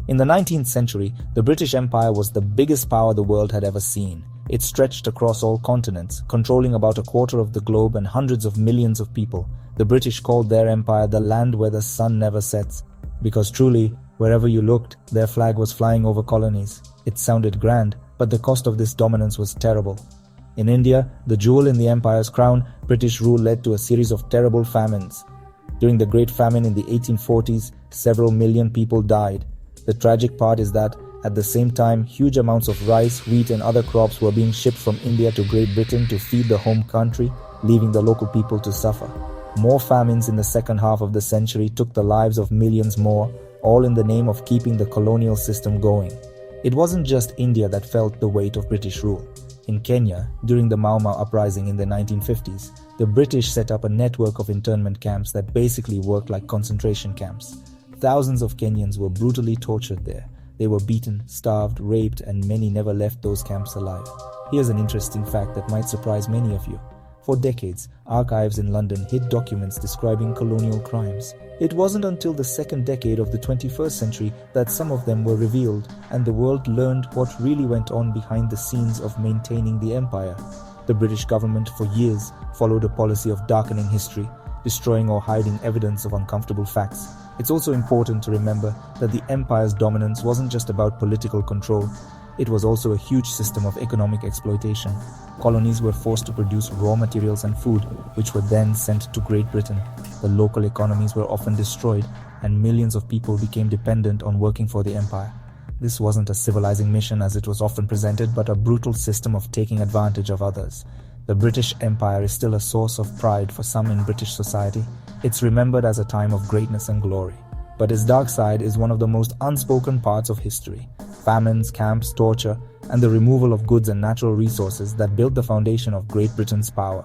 In the 19th century, the British Empire was the biggest power the world had ever seen. It stretched across all continents, controlling about a quarter of the globe and hundreds of millions of people. The British called their empire the land where the sun never sets, because truly, wherever you looked, their flag was flying over colonies. It sounded grand, but the cost of this dominance was terrible. In India, the jewel in the empire's crown, British rule led to a series of terrible famines. During the Great Famine in the 1840s, several million people died. The tragic part is that, at the same time, huge amounts of rice, wheat and other crops were being shipped from India to Great Britain to feed the home country, leaving the local people to suffer. More famines in the second half of the century took the lives of millions more, all in the name of keeping the colonial system going. It wasn't just India that felt the weight of British rule. In Kenya, during the Mau Mau uprising in the 1950s, the British set up a network of internment camps that basically worked like concentration camps. Thousands of Kenyans were brutally tortured there. They were beaten, starved, raped, and many never left those camps alive. Here's an interesting fact that might surprise many of you. For decades, archives in London hid documents describing colonial crimes. It wasn't until the second decade of the 21st century that some of them were revealed, and the world learned what really went on behind the scenes of maintaining the empire. The British government for years followed a policy of darkening history, destroying or hiding evidence of uncomfortable facts. It's also important to remember that the empire's dominance wasn't just about political control. It was also a huge system of economic exploitation. Colonies were forced to produce raw materials and food, which were then sent to Great Britain. The local economies were often destroyed, and millions of people became dependent on working for the empire. This wasn't a civilizing mission as it was often presented, but a brutal system of taking advantage of others. The British Empire is still a source of pride for some in British society. It's remembered as a time of greatness and glory. But its dark side is one of the most unspoken parts of history. Famines, camps, torture, and the removal of goods and natural resources that built the foundation of Great Britain's power.